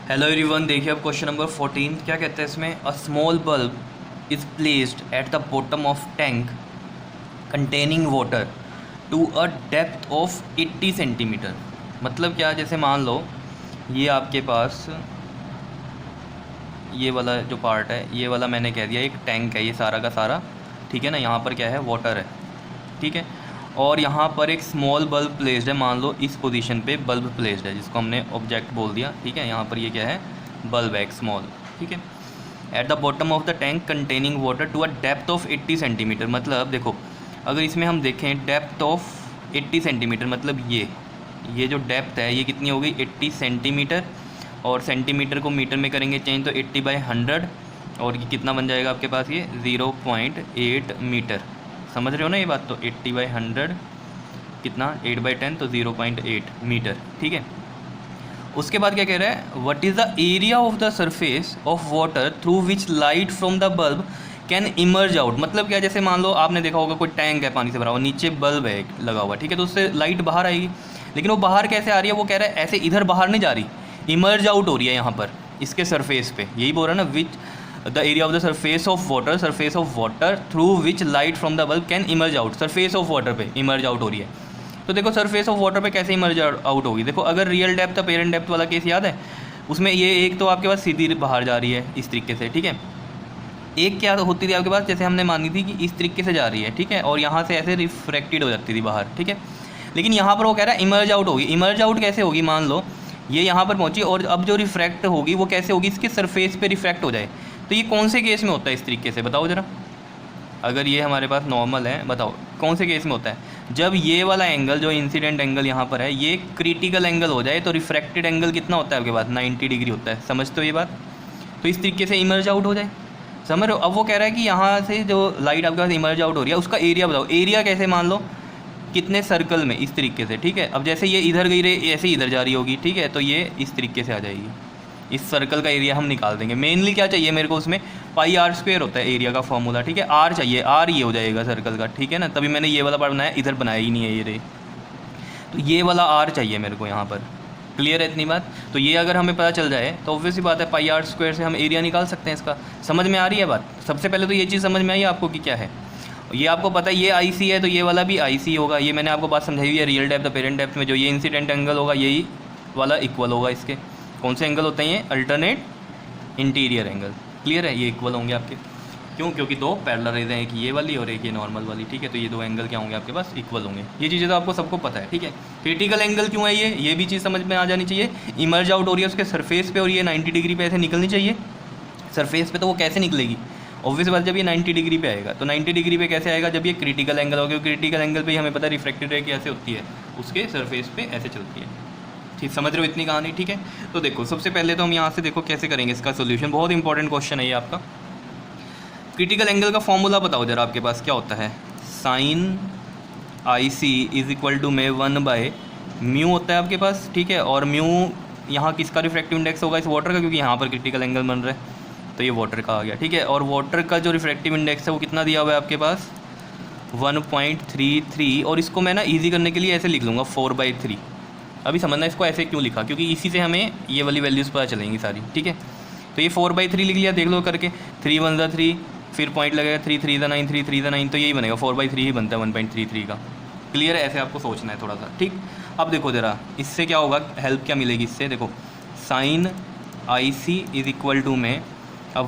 Hello everyone, देखिए अब question number 14 क्या कहते हैं इसमें। A small bulb is placed at the bottom of tank containing water to a depth of 80 centimetre. मतलब क्या, जैसे मान लो ये आपके पास ये वाला जो पार्ट है, ये वाला मैंने कह दिया एक टैंक है, ये सारा का सारा, ठीक है ना। यहाँ पर क्या है, वाटर है, ठीक है। और यहाँ पर एक स्मॉल बल्ब प्लेस्ड है, मान लो इस पोजीशन पे बल्ब प्लेस्ड है, जिसको हमने ऑब्जेक्ट बोल दिया, ठीक है। यहाँ पर ये क्या है, बल्ब है एक स्मॉल, ठीक है। At the bottom of the tank containing water to a depth of 80 centimetre. मतलब देखो, अगर इसमें हम देखें डेप्थ ऑफ 80 सेंटीमीटर, मतलब ये जो डेप्थ है ये कितनी हो गई, 80 सेंटीमीटर। और सेंटीमीटर को मीटर में करेंगे चेंज तो 80/100, और ये कितना बन जाएगा आपके पास, ये 0.8 मीटर। समझ रहे हो ना ये बात। तो 80/100 कितना, 8/10, तो 0.8 मीटर, ठीक है। उसके बाद क्या कह रहा है, what is the area of the surface of water through which light from the bulb can emerge out. मतलब क्या, जैसे मान लो आपने देखा होगा कोई टैंक है पानी से भरा हुआ, नीचे बल्ब है लगा हुआ, ठीक है, तो उससे लाइट बाहर आएगी। लेकिन वो बाहर कैसे आ रही है, वो कह रहा है ऐसे इधर बाहर नहीं जा रही, इमर्ज आउट हो रही है यहाँ पर इसके सरफेस पे। यही बोल रहा है ना, which the area of the surface of water through which light from the bulb can emerge out. Surface of water पे इमर्ज आउट हो रही है। तो देखो सरफेस ऑफ वाटर पे कैसे इमर्ज आउट होगी। देखो अगर रियल डेप्थ अपेरेंट डेप्थ वाला केस याद है, उसमें ये एक तो आपके पास सीधी बाहर जा रही है इस तरीके से, ठीक है। एक क्या होती थी आपके पास, जैसे हमने मानी थी कि इस तरीके से जा रही है, ठीक है, और यहाँ से ऐसे रिफ्रैक्टेड हो जाती थी बाहर, ठीक है। लेकिन यहाँ पर वो कह रहा है इमर्ज आउट होगी। इमर्ज आउट कैसे होगी, मान लो ये यहाँ पर पहुँची और अब जो रिफ्रैक्ट होगी वो कैसे होगी, इसके सरफेस पे रिफ्रैक्ट हो जाए। तो ये कौन से केस में होता है इस तरीके से, बताओ ज़रा। अगर ये हमारे पास नॉर्मल है, बताओ कौन से केस में होता है। जब ये वाला एंगल जो इंसिडेंट एंगल यहाँ पर है ये क्रिटिकल एंगल हो जाए, तो रिफ्रैक्टेड एंगल कितना होता है आपके पास, 90 डिग्री होता है। समझते हो ये बात। तो इस तरीके से इमर्ज आउट हो जाए, समझ रहे हो। अब वो कह रहा है कि यहाँ से जो लाइट आपके पास इमर्ज आउट हो रही है उसका एरिया बताओ। एरिया कैसे, मान लो कितने सर्कल में, इस तरीके से, ठीक है। अब जैसे ये इधर गई रही, ऐसे इधर जा रही होगी, ठीक है, तो ये इस तरीके से आ जाएगी। इस सर्कल का एरिया हम निकाल देंगे। मेनली क्या चाहिए मेरे को, उसमें πr² होता है एरिया का फॉर्मूला, ठीक है। आर चाहिए, आर ये हो जाएगा सर्कल का, ठीक है ना। तभी मैंने ये वाला पार्ट बनाया, इधर बनाया ही नहीं है ये रे। तो ये वाला आर चाहिए मेरे को यहाँ पर। क्लियर है इतनी बात। तो ये अगर हमें पता चल जाए तो ऑब्वियस ही बात है πr² से हम एरिया निकाल सकते हैं इसका। समझ में आ रही है बात। सबसे पहले तो ये चीज़ समझ में आई आपको कि क्या है। ये आपको पता है ये IC है, तो ये वाला भी IC होगा। ये मैंने आपको बात समझाई हुई है, रियल डेप्थ अपेरेंट डेप्थ में जो ये इंसिडेंट एंगल होगा यही वाला इक्वल होगा इसके। कौन से एंगल होते हैं ये, अल्टरनेट इंटीरियर एंगल। क्लियर है, ये इक्वल होंगे आपके। क्यों, क्योंकि दो पैरेलल रेज़ हैं, एक ये वाली और एक ये नॉर्मल वाली, ठीक है। तो ये दो एंगल क्या होंगे आपके पास, इक्वल होंगे। ये चीज़ें तो आपको सबको पता है, ठीक है। क्रिटिकल एंगल क्यों है ये भी चीज़ समझ में आ जानी चाहिए। इमर्ज आउट हो रही है उसके सरफेस पे और ये 90 डिग्री पे ऐसे निकलनी चाहिए सरफेस पे। तो वो कैसे निकलेगी, ऑब्वियस बात, जब ये 90 डिग्री पे आएगा। तो 90 डिग्री पे कैसे आएगा, जब ये क्रिटिकल एंगल होगा। क्रिटिकल एंगल पे ही हमें पता है रिफ्रैक्टेड रे कैसे होती है, उसके सरफेस पे ऐसे चलती है। ठीक, समझ रहे हो इतनी कहानी, ठीक है। तो देखो सबसे पहले तो हम यहाँ से देखो कैसे करेंगे इसका सोल्यूशन। बहुत इंपॉर्टेंट क्वेश्चन है ये आपका। क्रिटिकल एंगल का फॉर्मूला बताओ जरा, आपके पास क्या होता है। Sine IC is equal to में 1/μ होता है आपके पास, ठीक है। और म्यू यहाँ किसका रिफ्रैक्टिव इंडेक्स होगा, इस वाटर का, क्योंकि यहाँ पर क्रिटिकल एंगल बन रहा है तो ये वाटर का आ गया, ठीक है। और वाटर का जो रिफ्रैक्टिव इंडेक्स है वो कितना दिया हुआ है आपके पास, 1.33। और इसको मैं ना ईजी करने के लिए ऐसे लिख लूँगा 4/3। अभी समझना इसको ऐसे क्यों लिखा, क्योंकि इसी से हमें ये वाली वैल्यूज़ पता चलेंगी सारी, ठीक है। तो ये 4/3 लिख लिया, देख लो करके। 3 1 ज़ा 3, फिर पॉइंट लगेगा 3 3 ज़ा 9, 3 3 ज़ा 9, तो यही बनेगा 4/3 ही बनता है 1.33 का। क्लियर है, ऐसे आपको सोचना है थोड़ा सा, ठीक। अब देखो ज़रा इससे क्या होगा, हेल्प क्या मिलेगी इससे। देखो sine IC is equal to में अब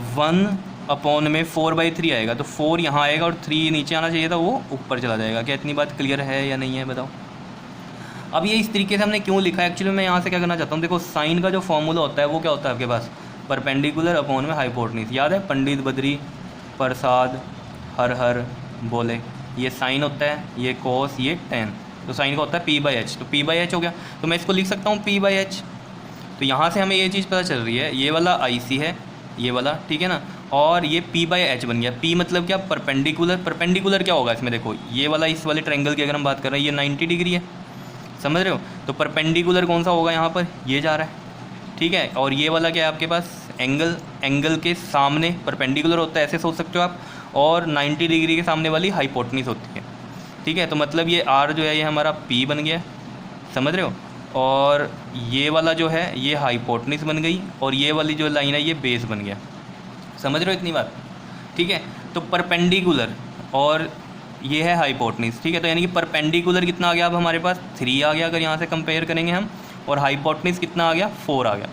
1 में 4/3 आएगा, तो 4 यहाँ आएगा और 3 नीचे आना चाहिए था, वो ऊपर चला जाएगा। क्या इतनी बात क्लियर है या नहीं है, बताओ। अब ये इस तरीके से हमने क्यों लिखा है, एक्चुअली मैं यहाँ से क्या करना चाहता हूँ। देखो साइन का जो फॉर्मूला होता है वो क्या होता है आपके पास, परपेंडिकुलर अपॉन में हाइपोटेन्यूज। याद है, पंडित बद्री प्रसाद हर हर बोले, ये साइन होता है, ये कोस, ये टेन। तो साइन का होता है P/H, तो P/H हो गया। तो मैं इसको लिख सकता हूँ P/H। तो यहाँ से हमें ये चीज़ पता चल रही है, ये वाला IC है, ये वाला, ठीक है ना, और ये P/H बन गया। P मतलब क्या, परपेंडिकुलर। परपेंडिकुलर क्या होगा इसमें, देखो ये वाला इस वाले ट्रायंगल की अगर हम बात कर रहे हैं, ये 90 डिग्री है, समझ रहे हो। तो परपेंडिकुलर कौन सा होगा, यहाँ पर ये जा रहा है, ठीक है। और ये वाला क्या है आपके पास, एंगल के सामने परपेंडिकुलर होता है, ऐसे सोच सकते हो आप। और 90 डिग्री के सामने वाली हाइपोटेन्यूज होती है, ठीक है। तो मतलब ये R जो है ये हमारा P बन गया, समझ रहे हो। और ये वाला जो है ये हाइपोटेन्यूज बन गई, और ये वाली जो लाइन है ये बेस बन गया। समझ रहे हो इतनी बात? ठीक है, तो परपेंडिकुलर और ये है हाइपोटेन्यूज। ठीक है, तो यानी कि परपेंडिकुलर कितना आ गया अब हमारे पास 3 आ गया अगर यहाँ से कंपेयर करेंगे हम, और हाइपोटेन्यूज कितना आ गया 4 आ गया।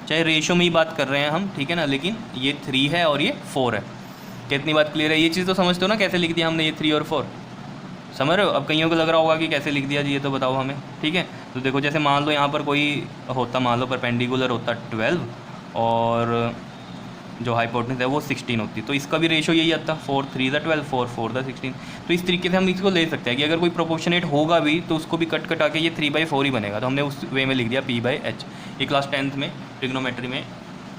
चाहे रेशो में ही बात कर रहे हैं हम, ठीक है ना, लेकिन ये 3 है और ये 4 है। कितनी बात क्लियर है? ये चीज़ तो समझते हो ना कैसे लिख दिया हमने ये 3 और 4? समझ रहे हो? अब कईयों को लग रहा होगा कि कैसे लिख दिया जी, ये तो बताओ हमें। ठीक है, तो देखो जैसे मान लो यहाँ पर कोई होता, मान लो परपेंडिकुलर होता 12 और जो हाइपोटेन्यूज है वो 16 होती, तो इसका भी रेशो यही आता 4 3 12 4 4 16। तो इस तरीके से हम इसको ले सकते हैं कि अगर कोई प्रोपोर्शनेट होगा भी तो उसको भी कट कटा के ये 3/4 ही बनेगा। तो हमने उस वे में लिख दिया P/H। ये क्लास 10th में ट्रिग्नोमेट्री में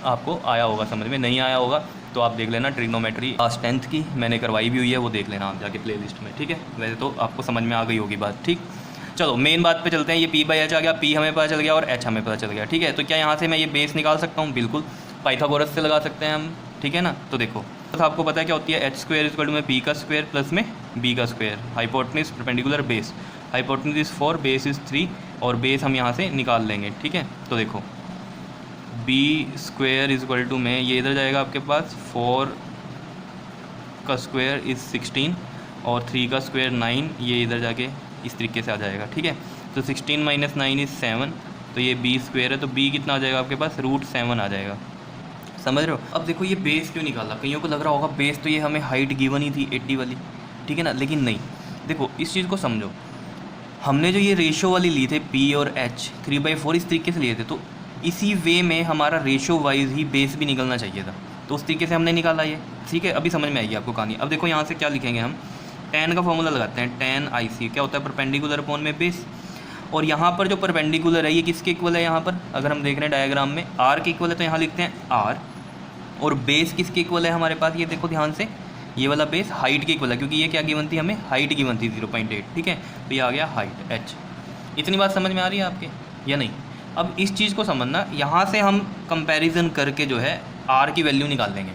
आपको आया होगा, समझ में नहीं आया होगा तो आप देख लेना, ट्रिग्नोमेट्री क्लास 10th की मैंने करवाई भी हुई है, वो देख लेना आप जाके प्लेलिस्ट में। ठीक है, वैसे तो आपको समझ में आ गई होगी बात। ठीक, चलो मेन बात पे चलते हैं। ये P/H आ गया, P हमें पता चल गया और H हमें पता चल गया। ठीक है, तो क्या यहाँ से मैं ये बेस निकाल सकता हूँ? बिल्कुल, पाइथागोरस से लगा सकते हैं हम। ठीक है ना, तो देखो तो आपको पता है क्या होती है, h² में P का स्क्वायर प्लस में B का square, hypotenuse perpendicular base, hypotenuse is 4 base is 3 और बेस हम यहाँ से निकाल लेंगे। ठीक है, तो देखो B² में ये इधर जाएगा आपके पास 4 का स्क्वायर इज़ 16 और 3 का स्क्वायर 9, ये इधर जाके इस तरीके से आ जाएगा। ठीक है, तो 16 - 9 इज़ 7, तो ये B² है, तो B कितना आ जाएगा आपके पास √7 आ जाएगा। समझ रहे हो? अब देखो ये बेस क्यों निकाला, कईयों को लग रहा होगा बेस तो ये हमें हाइट गिवन ही थी 80 वाली, ठीक है ना, लेकिन नहीं। देखो इस चीज़ को समझो, हमने जो ये रेशो वाली ली थे P और H 3/4 इस तरीके से लिए थे, तो इसी वे में हमारा रेशो वाइज ही बेस भी निकलना चाहिए था, तो उस तरीके से हमने निकाला ये। ठीक है, अभी समझ में आएगी आपको कहानी। अब देखो यहाँ से क्या लिखेंगे हम, tan का फॉर्मूला लगाते हैं, tan IC क्या होता है, परपेंडिकुलर अपॉन में बेस। और यहाँ पर जो परपेंडिकुलर है ये किसके इक्वल है, यहाँ पर अगर हम देख रहे हैं डायग्राम में R के इक्वल है, तो यहाँ लिखते हैं R। और बेस किसके इक्वल है हमारे पास, ये देखो ध्यान से, ये वाला बेस हाइट के इक्वल है, क्योंकि ये क्या गिवन थी हमें, हाइट गिवन थी 0.8। ठीक है, तो ये आ गया हाइट H। इतनी बात समझ में आ रही है आपके या नहीं? अब इस चीज़ को समझना, यहाँ से हम कंपैरिजन करके जो है R की वैल्यू निकाल लेंगे।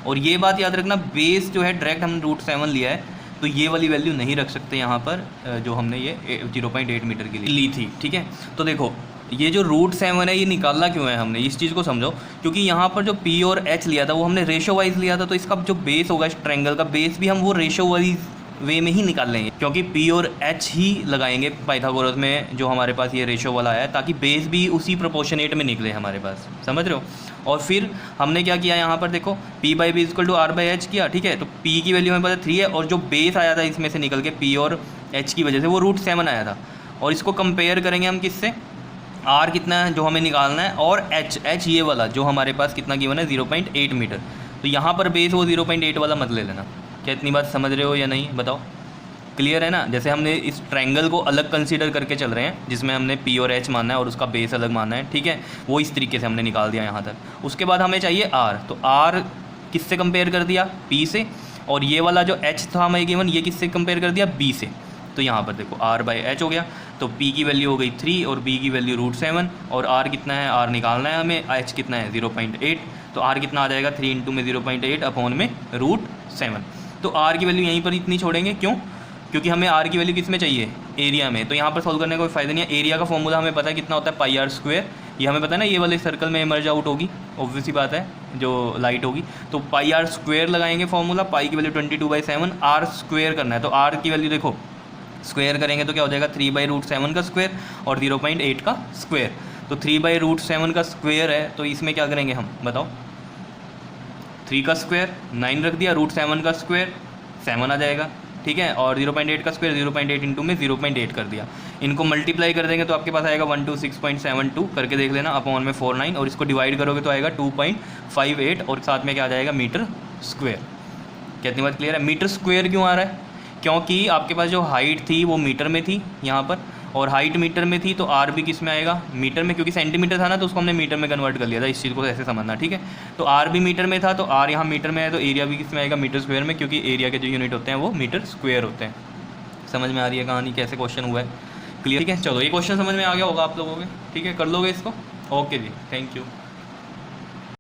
और ये बात याद रखना, बेस जो है डायरेक्ट हम √7 लिया है, तो ये वाली वैल्यू नहीं रख सकते यहाँ पर, जो हमने ये 0.8 मीटर की ली थी। ठीक है, तो देखो ये जो √7 है ये निकालना क्यों है हमने, इस चीज़ को समझो, क्योंकि यहाँ पर जो P और H लिया था वो हमने रेशो वाइज लिया था, तो इसका जो बेस होगा इस ट्रायंगल का बेस भी हम वो रेशो वाइज वे में ही निकाल लेंगे, क्योंकि P और H ही लगाएंगे पाइथागोरस में जो हमारे पास ये रेशो वाला है, ताकि बेस भी उसी प्रोपोर्शनेट में निकले हमारे पास। समझ रहे हो? और फिर हमने क्या किया यहाँ पर देखो, P/B = R/H किया। ठीक है, तो P की वैल्यू हमें पता 3 है, और जो बेस आया था इसमें से निकल के P और H की वजह से वो √7 आया था। और इसको कंपेयर करेंगे हम किससे, R कितना है जो हमें निकालना है, और H ये वाला जो हमारे पास कितना गिवन है 0.8 मीटर। तो यहाँ पर बेस वो 0.8 वाला मत ले लेना। क्या इतनी बात समझ रहे हो या नहीं, बताओ? क्लियर है ना? जैसे हमने इस ट्रायंगल को अलग कंसीडर करके चल रहे हैं, जिसमें हमने P और H मानना है और उसका बेस अलग मानना है। ठीक है, वो इस तरीके से हमने निकाल दिया यहाँ तक। उसके बाद हमें चाहिए R, तो R किससे कंपेयर कर दिया, P से, और ये वाला जो H था हमें गिवन, ये किससे कंपेयर कर दिया, B से। तो यहाँ पर देखो R/H हो गया, तो P की वैल्यू हो गई 3 और B की वैल्यू √7, और R कितना है, R निकालना है हमें, H कितना है 0.8, तो R कितना आ जाएगा 3 × में 0.8 अपॉन में √7। तो R की वैल्यू यहीं पर इतनी छोड़ेंगे, क्यों? क्योंकि हमें R की वैल्यू किस में चाहिए, एरिया में। तो यहाँ पर सॉल्व करने का कोई फ़ायदा नहीं है, एरिया का फॉर्मूला हमें पता है कितना होता है πr², ये हमें पता है ना, ये वाले सर्कल में इमर्ज आउट होगी, ऑब्वियस ही बात है, जो लाइट होगी। तो πr² लगाएंगे फॉर्मूला, पाई की वैल्यू 22/7, R² करना है, तो R की वैल्यू देखो स्क्वायर करेंगे तो क्या हो जाएगा 3/√7 का स्क्वायर और 0.8 का स्क्वायर। तो 3/√7 का स्क्वायर है, तो इसमें क्या करेंगे हम, बताओ? 3 का स्क्वायर 9 रख दिया, √7 का स्क्वायर 7 आ जाएगा। ठीक है, और 0.8 का स्क्वायर 0.8 इंटू में 0.8 कर दिया। इनको मल्टीप्लाई कर देंगे तो आपके पास आएगा 126.72, करके देख लेना, अपॉन में 49, और इसको डिवाइड करोगे तो आएगा 2.58, और साथ में क्या आ जाएगा मीटर स्क्वायर। कितनी बात क्लियर है? मीटर स्क्वायर क्यों आ रहा है? क्योंकि आपके पास जो हाइट थी वो मीटर में थी यहाँ पर, और हाइट मीटर में थी, तो R भी किस में आएगा, मीटर में, क्योंकि सेंटीमीटर था ना तो उसको हमने मीटर में कन्वर्ट कर लिया था। इस चीज़ को ऐसे समझना, ठीक है? तो R भी मीटर में था, तो R यहाँ मीटर में है, तो एरिया भी किस में आएगा, मीटर स्क्वायर में, क्योंकि एरिया के जो यूनिट होते हैं वो मीटर स्क्वायर होते हैं। समझ में आ रही है कहानी, कैसे क्वेश्चन हुआ है? क्लियर? ठीक है, चलो ये क्वेश्चन समझ में आ गया होगा आप लोगों के। ठीक है, कर लोगे इसको? ओके जी, थैंक यू।